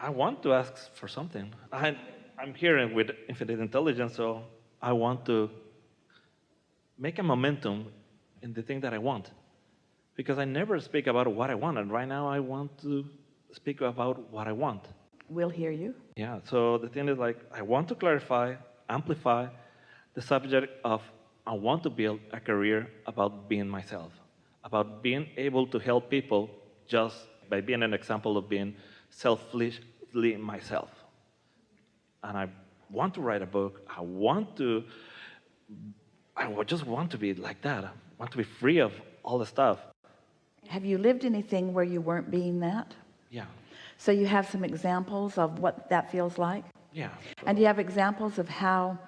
I want to ask for something. I'm here with infinite intelligence, so I want to make a momentum in the thing that I want. Because I never speak about what I want, and right now I want to speak about what I want. We'll hear you. Yeah, so the thing is like, I want to clarify, amplify the subject of I want to build a career about being myself, about being able to help people just by being an example of being selflessly myself. And I want to write a book. I just want to be like that. I want to be free of all the stuff. Have you lived anything where you weren't being that? Yeah. So you have some examples of what that feels like? Yeah. And do you have examples of how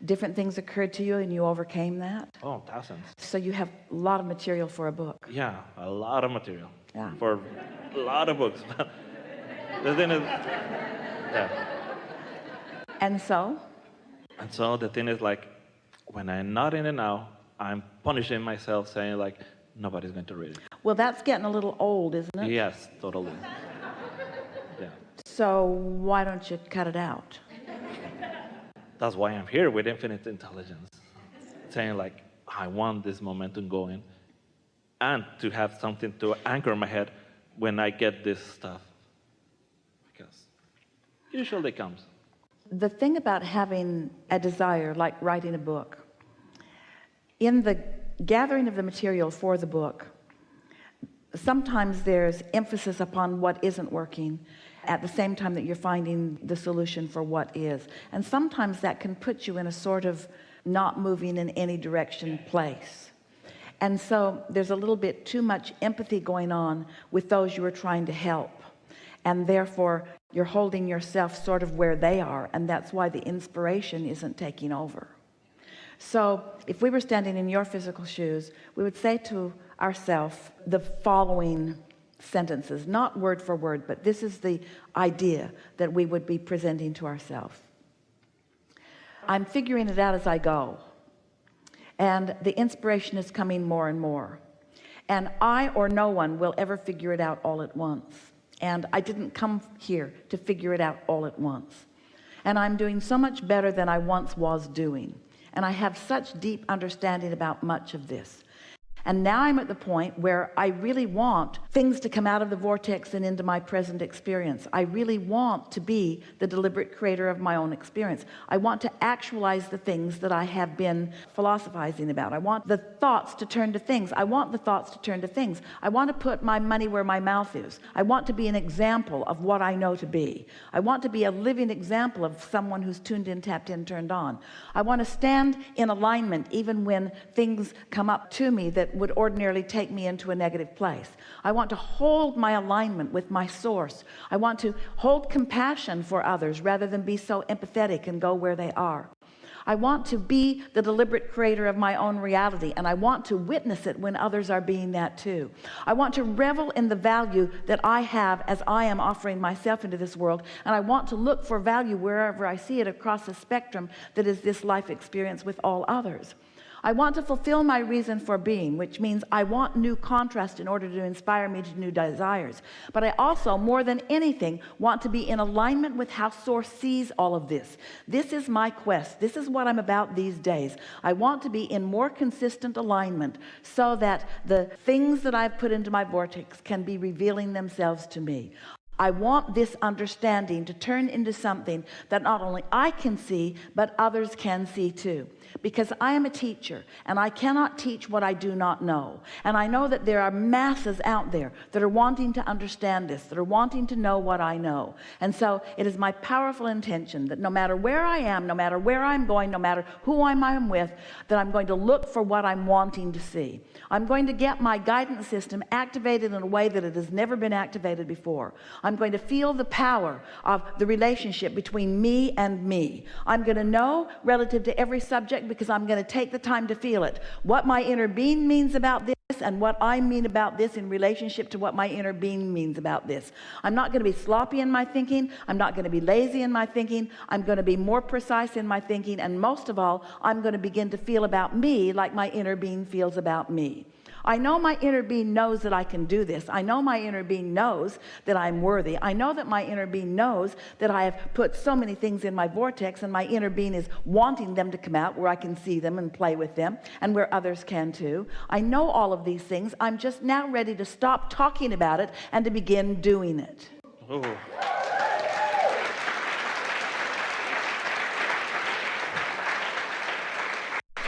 different things occurred to you and you overcame that? Oh, thousands. So you have a lot of material for a book. Yeah, a lot of material. Yeah. For a lot of books. The thing is, yeah. And so? And so the thing is like, when I'm not in it now, I'm punishing myself saying like, nobody's going to read it. Well, that's getting a little old, isn't it? Yes, totally. Yeah. So why don't you cut it out? That's why I'm here with infinite intelligence. Saying like, I want this momentum going and to have something to anchor my head when I get this stuff. Because usually it comes. The thing about having a desire, like writing a book, in the gathering of the material for the book, sometimes there's emphasis upon what isn't working at the same time that you're finding the solution for what is. And sometimes that can put you in a sort of not moving in any direction place. And so there's a little bit too much empathy going on with those you are trying to help. And therefore, you're holding yourself sort of where they are. And that's why the inspiration isn't taking over. So if we were standing in your physical shoes, we would say to ourselves the following sentences, not word for word, but this is the idea that we would be presenting to ourselves. I'm figuring it out as I go, and the inspiration is coming more and more, and I or no one will ever figure it out all at once, and I didn't come here to figure it out all at once, and I'm doing so much better than I once was doing, and I have such deep understanding about much of this. And now I'm at the point where I really want things to come out of the vortex and into my present experience. I really want to be the deliberate creator of my own experience. I want to actualize the things that I have been philosophizing about. I want the thoughts to turn to things. I want the thoughts to turn to things. I want to put my money where my mouth is. I want to be an example of what I know to be. I want to be a living example of someone who's tuned in, tapped in, turned on. I want to stand in alignment even when things come up to me that would ordinarily take me into a negative place. I want to hold my alignment with my source. I want to hold compassion for others rather than be so empathetic and go where they are. I want to be the deliberate creator of my own reality, and I want to witness it when others are being that too. I want to revel in the value that I have as I am offering myself into this world, and I want to look for value wherever I see it across the spectrum that is this life experience with all others. I want to fulfill my reason for being, which means I want new contrast in order to inspire me to new desires. But I also, more than anything, want to be in alignment with how Source sees all of this. This is my quest. This is what I'm about these days. I want to be in more consistent alignment so that the things that I've put into my vortex can be revealing themselves to me. I want this understanding to turn into something that not only I can see, but others can see too. Because I am a teacher, and I cannot teach what I do not know. And I know that there are masses out there that are wanting to understand this, that are wanting to know what I know. And so it is my powerful intention that no matter where I am, no matter where I'm going, no matter who I'm with, that I'm going to look for what I'm wanting to see. I'm going to get my guidance system activated in a way that it has never been activated before. I'm going to feel the power of the relationship between me and me. I'm going to know relative to every subject because I'm going to take the time to feel it. What my inner being means about this and what I mean about this in relationship to what my inner being means about this. I'm not going to be sloppy in my thinking. I'm not going to be lazy in my thinking. I'm going to be more precise in my thinking. And most of all, I'm going to begin to feel about me like my inner being feels about me. I know my inner being knows that I can do this. I know my inner being knows that I'm worthy. I know that my inner being knows that I have put so many things in my vortex, and my inner being is wanting them to come out where I can see them and play with them, and where others can too. I know all of these things. I'm just now ready to stop talking about it and to begin doing it. Oh.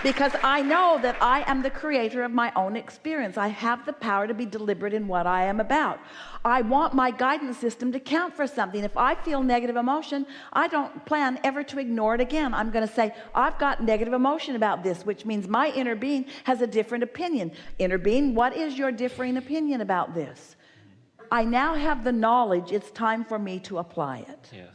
Because I know that I am the creator of my own experience. I have the power to be deliberate in what I am about. I want my guidance system to count for something. If I feel negative emotion, I don't plan ever to ignore it again. I'm going to say, I've got negative emotion about this, which means my inner being has a different opinion. Inner being, what is your differing opinion about this? I now have the knowledge. It's time for me to apply it. Yes.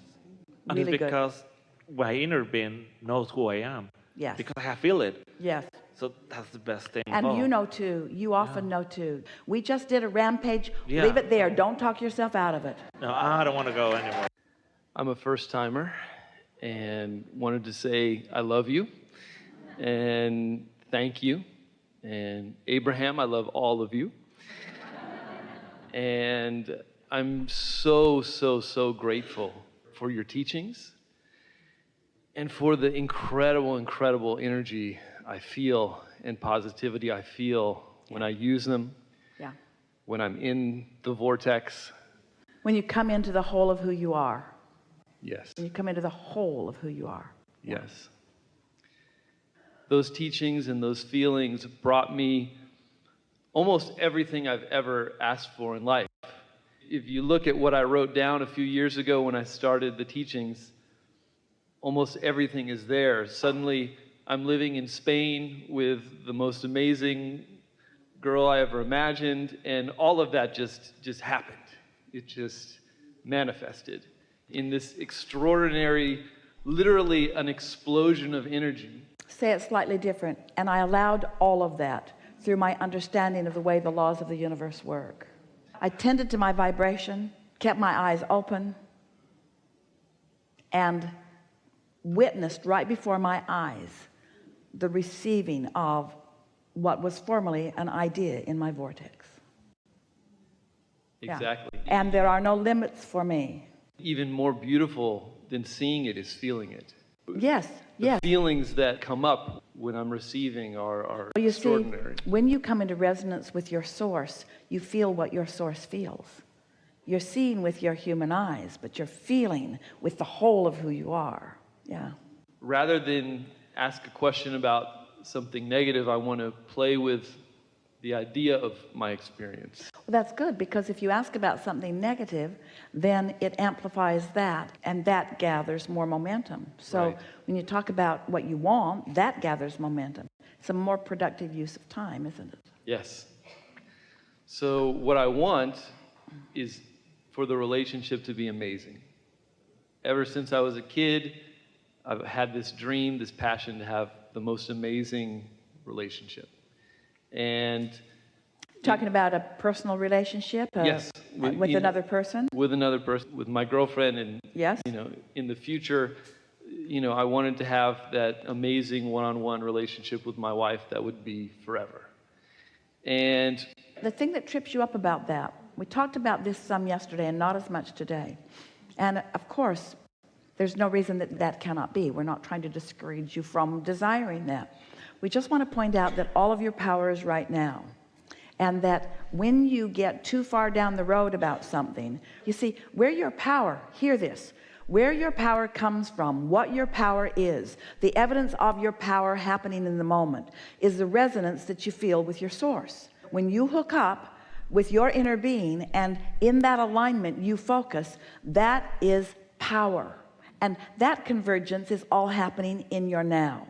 And Really it's good. because my inner being knows who I am. Yes. Because I feel it. Yes. So that's the best thing. And you know too. You often know too. We just did a rampage. Leave it there. Don't talk yourself out of it. No, I don't want to go anymore. I'm a first-timer and wanted to say I love you and thank you. And Abraham, I love all of you. And I'm so, so, so grateful for your teachings and for the incredible, incredible energy I feel and positivity I feel when I use them, Yeah. when I'm in the vortex. When you come into the whole of who you are. Yes. When you come into the whole of who you are. Yes. Those teachings and those feelings brought me almost everything I've ever asked for in life. If you look at what I wrote down a few years ago when I started the teachings, almost everything is there. Suddenly, I'm living in Spain with the most amazing girl I ever imagined, and all of that just happened. It just manifested in this extraordinary, literally an explosion of energy. Say it slightly different. And I allowed all of that through my understanding of the way the laws of the universe work. I tended to my vibration, kept my eyes open, and witnessed right before my eyes the receiving of what was formerly an idea in my vortex. Exactly. Yeah. And there are no limits for me. Even more beautiful than seeing it is feeling it. Yes, yes. The feelings that come up when I'm receiving are Well, you extraordinary. see, when you come into resonance with your source, you feel what your source feels. You're seeing with your human eyes, but you're feeling with the whole of who you are. Yeah. Rather than ask a question about something negative, I want to play with the idea of my experience. Well, that's good, because if you ask about something negative, then it amplifies that, and that gathers more momentum. So Right. when you talk about what you want, that gathers momentum. It's a more productive use of time, isn't it? Yes. So what I want is for the relationship to be amazing. Ever since I was a kid, I've had this dream, this passion to have the most amazing relationship. And Talking about a personal relationship? Yes. With another person? With another person, with my girlfriend, and Yes. in the future, I wanted to have that amazing one-on-one relationship with my wife that would be forever. And The thing that trips you up about that, we talked about this some yesterday and not as much today. And of course, there's no reason that that cannot be. We're not trying to discourage you from desiring that. We just want to point out that all of your power is right now. And that when you get too far down the road about something, you see, where your power, hear this, where your power comes from, what your power is, the evidence of your power happening in the moment is the resonance that you feel with your source. When you hook up with your inner being and in that alignment you focus, that is power. And that convergence is all happening in your now.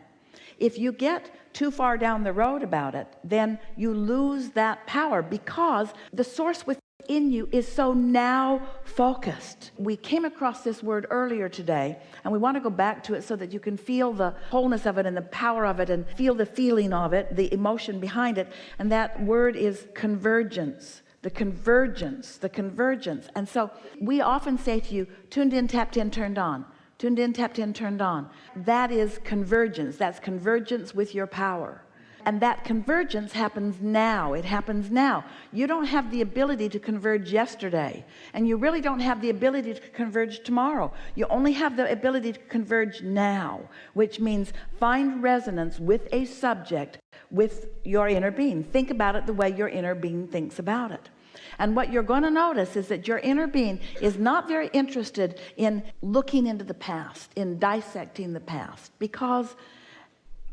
If you get too far down the road about it, then you lose that power, because the source within you is so now focused. We came across this word earlier today, and we want to go back to it so that you can feel the wholeness of it and the power of it and feel the feeling of it, the emotion behind it. And that word is convergence. The convergence, the convergence. And so we often say to you, tuned in, tapped in, turned on. Tuned in, tapped in, turned on. That is convergence. That's convergence with your power. And that convergence happens now. It happens now. You don't have the ability to converge yesterday, and you really don't have the ability to converge tomorrow. You only have the ability to converge now, which means find resonance with a subject, with your inner being. Think about it the way your inner being thinks about it. And what you're going to notice is that your inner being is not very interested in looking into the past, in dissecting the past, because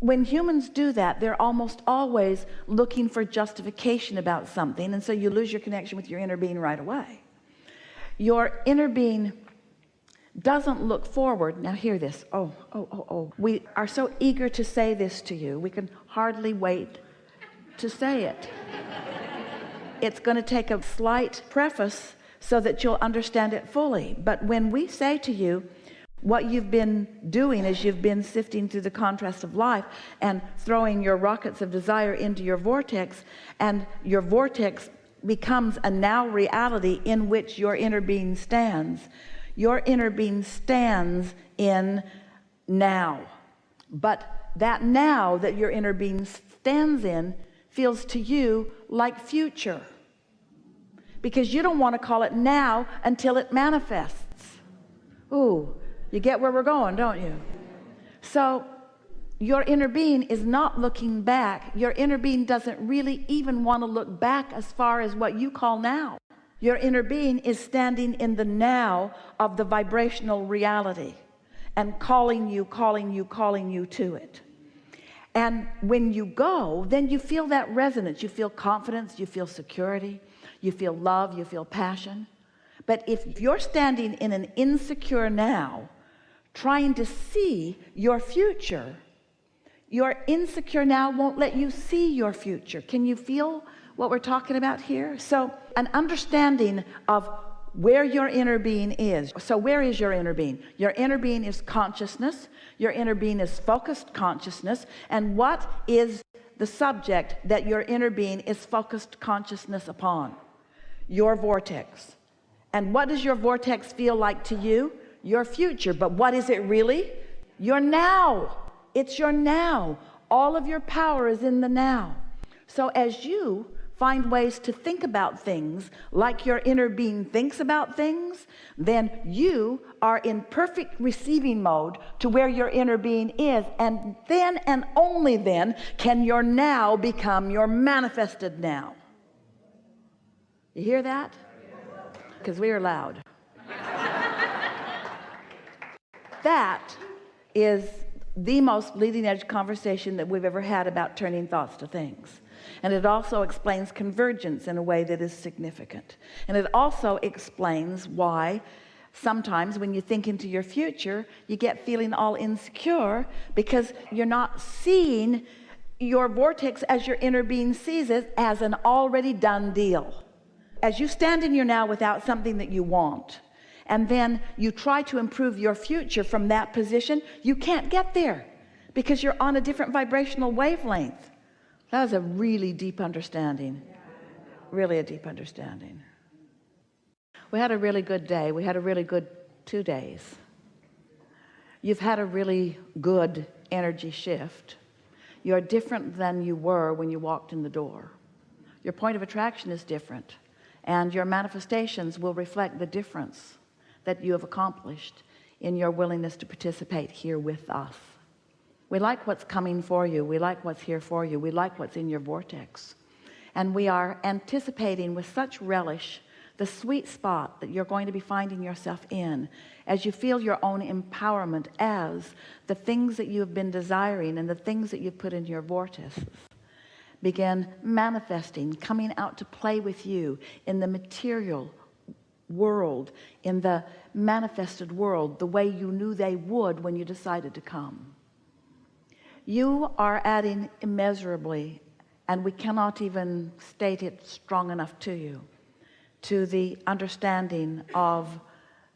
when humans do that, they're almost always looking for justification about something, and so you lose your connection with your inner being right away. Your inner being doesn't look forward. Now hear this. Oh. We are so eager to say this to you. We can hardly wait to say it. It's going to take a slight preface so that you'll understand it fully. But when we say to you, what you've been doing is you've been sifting through the contrast of life and throwing your rockets of desire into your vortex, and your vortex becomes a now reality in which your inner being stands. Your inner being stands in now. But that now that your inner being stands in feels to you like future, because you don't want to call it now until it manifests. Ooh, you get where we're going, don't you? So your inner being is not looking back. Your inner being doesn't really even want to look back as far as what you call now. Your inner being is standing in the now of the vibrational reality and calling you to it. And when you go, then you feel that resonance. You feel confidence, you feel security, you feel love, you feel passion. But if you're standing in an insecure now, trying to see your future, your insecure now won't let you see your future. Can you feel what we're talking about here? So an understanding of where your inner being is. So where is your inner being? Your inner being is consciousness. Your inner being is focused consciousness. And what is the subject that your inner being is focused consciousness upon? Your vortex. And what does your vortex feel like to you? Your future. But what is it really? Your now. It's your now. All of your power is in the now. So as you find ways to think about things like your inner being thinks about things, then you are in perfect receiving mode to where your inner being is, and then and only then can your now become your manifested now. You hear that? Because we are loud. That is the most leading edge conversation that we've ever had about turning thoughts to things. And it also explains convergence in a way that is significant. And it also explains why sometimes when you think into your future, you get feeling all insecure because you're not seeing your vortex as your inner being sees it, as an already done deal. As you stand in your now without something that you want, and then you try to improve your future from that position, you can't get there because you're on a different vibrational wavelength. That was a really deep understanding. Really a deep understanding. We had a really good day. We had a really good 2 days. You've had a really good energy shift. You're different than you were when you walked in the door. Your point of attraction is different, and your manifestations will reflect the difference that you have accomplished in your willingness to participate here with us. We like what's coming for you. We like what's here for you. We like what's in your vortex. And we are anticipating with such relish the sweet spot that you're going to be finding yourself in as you feel your own empowerment as the things that you have been desiring and the things that you've put in your vortices begin manifesting, coming out to play with you in the material world, in the manifested world, the way you knew they would when you decided to come. You are adding immeasurably, and we cannot even state it strong enough to you, to the understanding of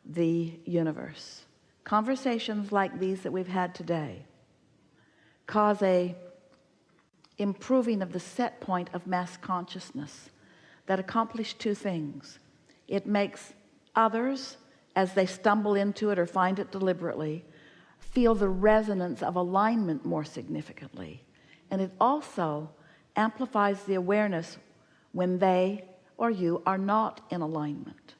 the universe. Conversations like these that we've had today cause a improving of the set point of mass consciousness that accomplish two things. It makes others, as they stumble into it or find it deliberately, feel the resonance of alignment more significantly. and it also amplifies the awareness when they or you are not in alignment.